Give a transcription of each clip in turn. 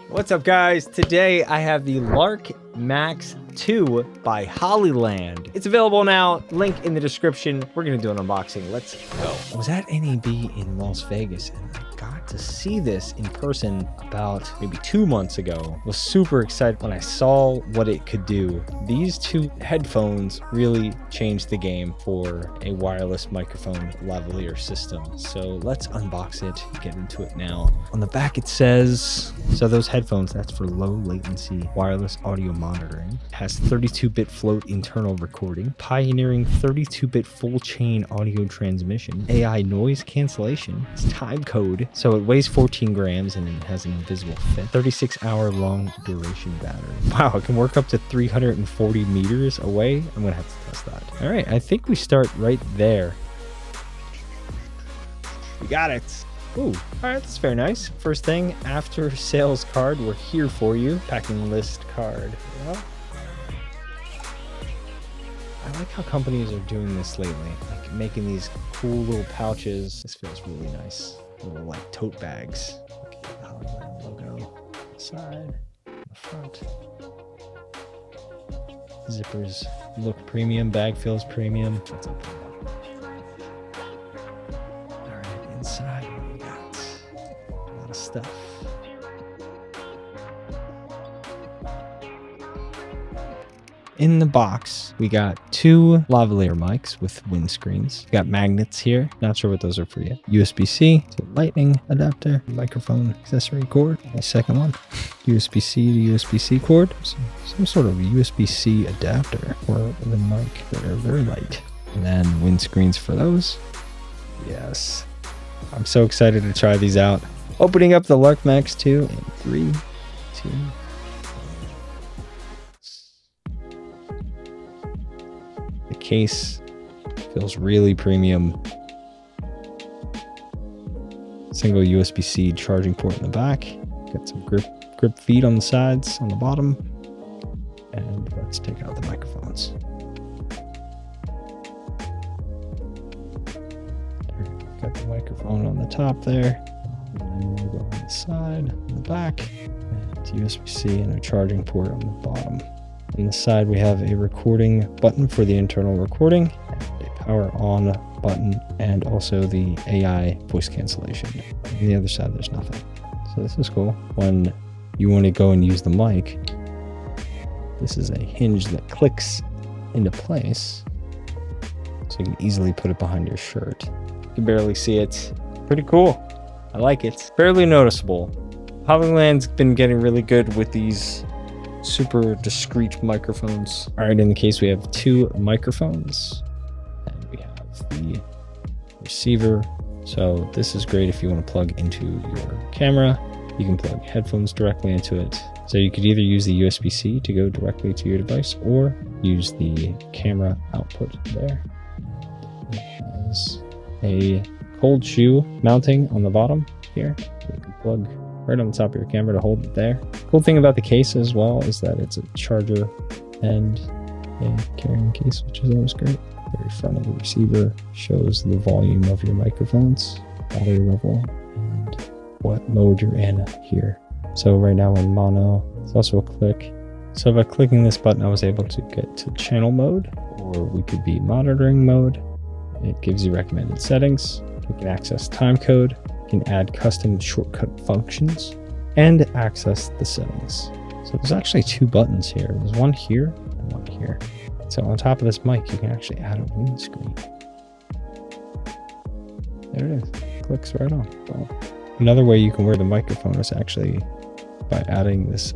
What's up, guys? Today I have the Lark Max 2 by Hollyland. It's available now. Link in the description. We're gonna do an unboxing. Let's go. I was at NAB in Las Vegas and I got to see this in person about maybe 2 months ago. I was super excited when I saw what it could do. These two headphones really changed the game for a wireless microphone lavalier system. So let's unbox it, get into it now. On the back it says, so those headphones, that's for low latency wireless audio monitoring. It has 32-bit float internal recording, pioneering 32-bit full chain audio transmission, AI noise cancellation, it's time code, so it weighs 14 grams and it has an invisible fit, 36-hour long duration battery. Wow, it can work up to 340 meters away. I'm gonna have to test that. All right, I think we start right there. We got it. Ooh, all right, that's very nice. First thing, after sales card, we're here for you. Packing list card. Yeah. I like how companies are doing this lately, like making these cool little pouches. This feels really nice. Little like tote bags. Look at the Hollyland logo on the side, on the front. Zippers look premium, bag feels premium. What's up there? All right, inside we got a lot of stuff. In the box, we got two lavalier mics with windscreens. We got magnets here. Not sure what those are for yet. USB-C to lightning adapter, microphone accessory cord. My second one, USB-C to USB-C cord. Some sort of USB-C adapter for the mic that are very light. And then windscreens for those. Yes. I'm so excited to try these out. Opening up the Lark Max 2 in 3, 2, case feels really premium. Single USB-C charging port in the back. Got some grip feet on the sides, on the bottom. And let's take out the microphones. Got the microphone on the top there. And then we'll go on the side, on the back. And USB-C and a charging port on the bottom. On the side, we have a recording button for the internal recording, and a power on button, and also the AI voice cancellation. On the other side, there's nothing. So this is cool. When you want to go and use the mic, this is a hinge that clicks into place, so you can easily put it behind your shirt. You can barely see it. Pretty cool. I like it. Fairly noticeable. Hollyland's been getting really good with these super discreet microphones. All right, in the case we have two microphones and we have the receiver. So this is great if you want to plug into your camera. You can plug headphones directly into it. So you could either use the USB-C to go directly to your device or use the camera output there. It has a cold shoe mounting on the bottom here. You can plug right on the top of your camera to hold it there. Cool thing about the case as well is that it's a charger and a carrying case, which is always great. The very front of the receiver shows the volume of your microphones, battery level, and what mode you're in here. So right now we're in mono. It's also a click. So by clicking this button, I was able to get to channel mode, or we could be monitoring mode. It gives you recommended settings. You can access time code. You can add custom shortcut functions and access the settings. So there's actually two buttons here. There's one here and one here. So on top of this mic, you can actually add a windscreen. There it is. Clicks right on. Boom. Another way you can wear the microphone is actually by adding this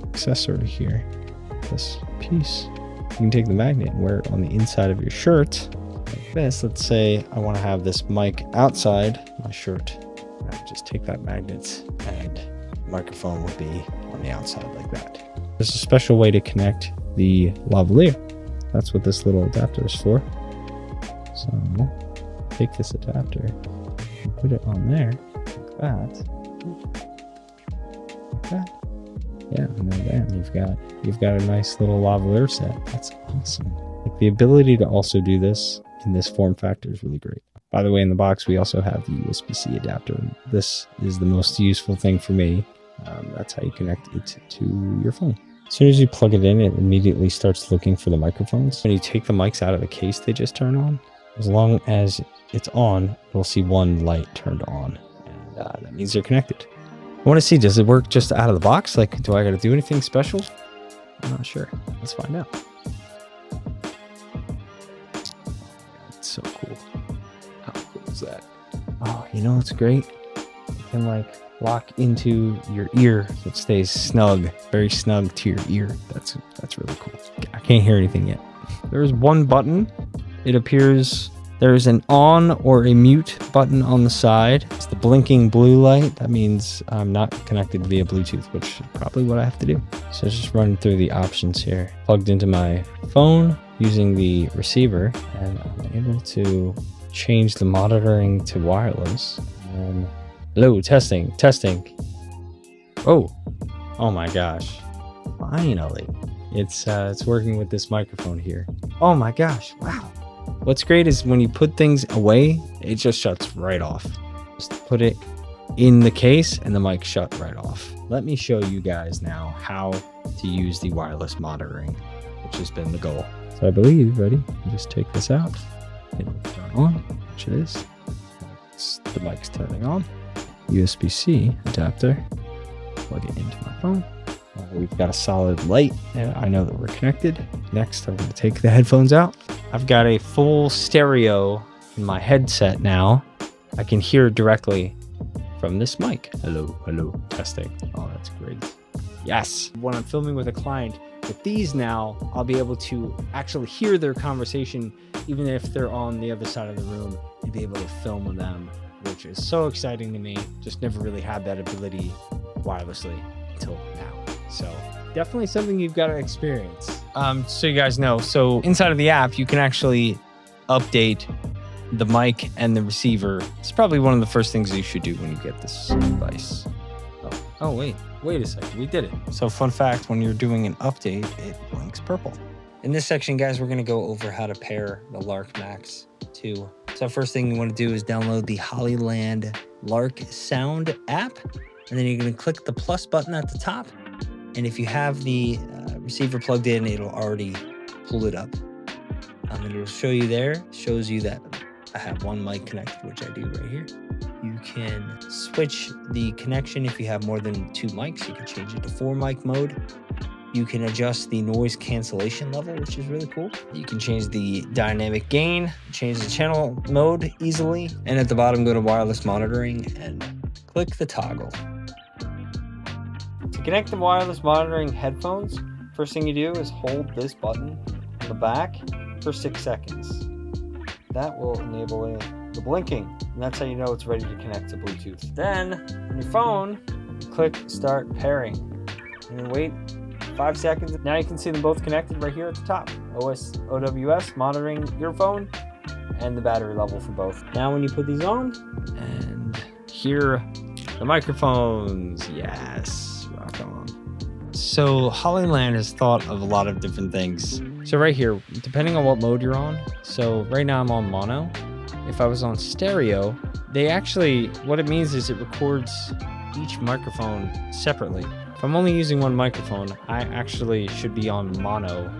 accessory here, this piece. You can take the magnet and wear it on the inside of your shirt like this. Let's say I want to have this mic outside my shirt. I just take that magnet and the microphone would be on the outside like that. There's a special way to connect the lavalier. That's what this little adapter is for. So take this adapter and put it on there like that. Like that. Yeah, and then bam, you've got a nice little lavalier set. That's awesome. Like the ability to also do this in this form factor is really great. By the way, in the box, we also have the USB-C adapter. This is the most useful thing for me. That's how you connect it to your phone. As soon as you plug it in, it immediately starts looking for the microphones. When you take the mics out of the case they just turned on, as long as it's on, you'll see one light turned on, and that means they're connected. I want to see, does it work just out of the box? Like, do I got to do anything special? I'm not sure. Let's find out. It's so cool. How cool is that? Oh, you know what's great? You can like lock into your ear so it stays snug, very snug to your ear. That's really cool. I can't hear anything yet. There's one button. It appears there's an on or a mute button on the side. It's the blinking blue light. That means I'm not connected via Bluetooth, which is probably what I have to do. So just run through the options here. Plugged into my phone using the receiver, and I'm able to change the monitoring to wireless. And hello, testing. Oh my gosh. Finally. It's working with this microphone here. Oh my gosh, wow. What's great is when you put things away, it just shuts right off. Just put it in the case and the mic shut right off. Let me show you guys now how to use the wireless monitoring, which has been the goal. So I believe, ready? Just take this out. It'll turn on, which it is. The mic's turning on. USB-C adapter. Plug it into my phone. We've got a solid light, and I know that we're connected. Next, I'm going to take the headphones out. I've got a full stereo in my headset now. I can hear directly from this mic. Hello, testing. Oh, that's great. Yes. When I'm filming with a client, with these now, I'll be able to actually hear their conversation, even if they're on the other side of the room, and be able to film with them, which is so exciting to me. Just never really had that ability wirelessly until now. So definitely something you've got to experience. So you guys know, so inside of the app, you can actually update the mic and the receiver. It's probably one of the first things you should do when you get this device. Oh, wait a second. We did it. So fun fact, when you're doing an update, it blinks purple. In this section, guys, we're going to go over how to pair the Lark Max to. So first thing you want to do is download the Hollyland Lark Sound app. And then you're going to click the plus button at the top. And if you have the receiver plugged in, it'll already pull it up. And it'll show you there, shows you that I have one mic connected, which I do right here. You can switch the connection if you have more than 2 mics. You can change it to 4 mic mode. You can adjust the noise cancellation level, which is really cool. You can change the dynamic gain, change the channel mode easily. And at the bottom, go to wireless monitoring and click the toggle. To connect the wireless monitoring headphones, first thing you do is hold this button on the back for 6 seconds. That will enable the blinking, and that's how you know it's ready to connect to Bluetooth. Then, on your phone, click Start Pairing, and then wait 5 seconds. Now you can see them both connected right here at the top. OWS monitoring your phone and the battery level for both. Now when you put these on, and hear the microphones, yes. So Hollyland has thought of a lot of different things. So right here, depending on what mode you're on. So right now I'm on mono. If I was on stereo, they actually, what it means is it records each microphone separately. If I'm only using one microphone, I actually should be on mono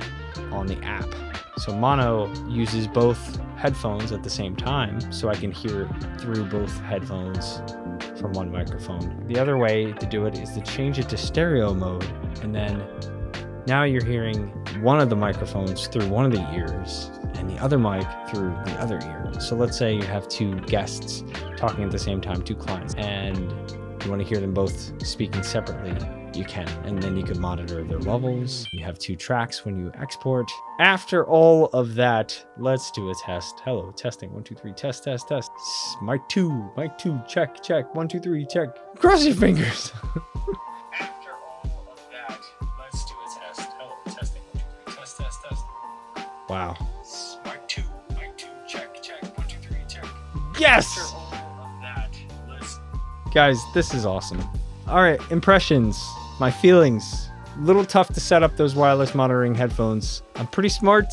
on the app. So mono uses both headphones at the same time, so I can hear through both headphones from one microphone. The other way to do it is to change it to stereo mode, and then now you're hearing one of the microphones through one of the ears and the other mic through the other ear. So let's say you have 2 guests talking at the same time, 2 clients, and you want to hear them both speaking separately, you can. And then you can monitor their levels. You have 2 tracks when you export. After all of that, let's do a test. Hello, testing. 1, 2, 3, test. Mic 2, check. 1, 2, 3, check. Cross your fingers. After all of that, let's do a test. Hello, testing. 1, 2, 3, test. Wow. Mic 2, check. 1, 2, 3, check. Yes! After all of that, guys, this is awesome. All right, impressions, my feelings. Little tough to set up those wireless monitoring headphones. I'm pretty smart,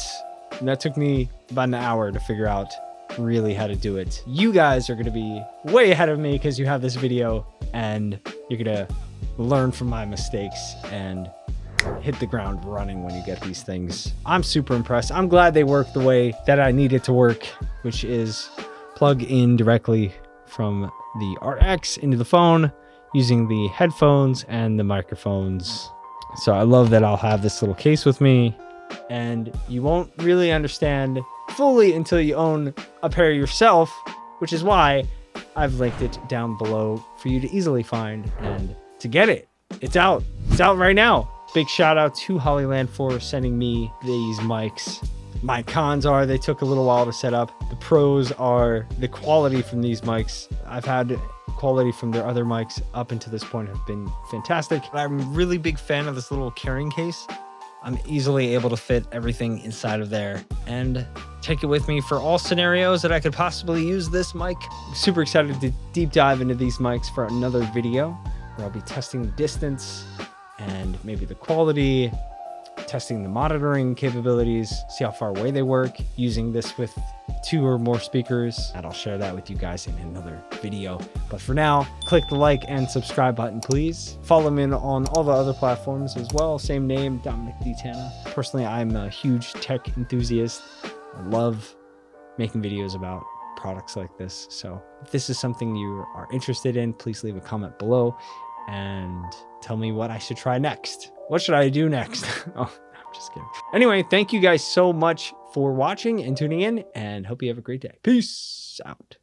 and that took me about an hour to figure out really how to do it. You guys are going to be way ahead of me because you have this video, and you're going to learn from my mistakes and hit the ground running when you get these things. I'm super impressed. I'm glad they work the way that I need it to work, which is plug in directly from the RX into the phone using the headphones and the microphones. So I love that I'll have this little case with me, and you won't really understand fully until you own a pair yourself, which is why I've linked it down below for you to easily find and to get it. It's out right now. Big shout out to Hollyland for sending me these mics. My cons are they took a little while to set up. The pros are the quality from these mics. I've had quality from their other mics up until this point have been fantastic. I'm a really big fan of this little carrying case. I'm easily able to fit everything inside of there and take it with me for all scenarios that I could possibly use this mic. I'm super excited to deep dive into these mics for another video where I'll be testing the distance and maybe the quality, testing the monitoring capabilities, see how far away they work, using this with 2 or more speakers, and I'll share that with you guys in another video. But for now, click the like and subscribe button, please. Follow me on all the other platforms as well. Same name, Dominic D. Tana. Personally, I'm a huge tech enthusiast. I love making videos about products like this. So if this is something you are interested in, please leave a comment below and tell me what I should try next. What should I do next? Oh, I'm just kidding. Anyway, thank you guys so much for watching and tuning in, and hope you have a great day. Peace out.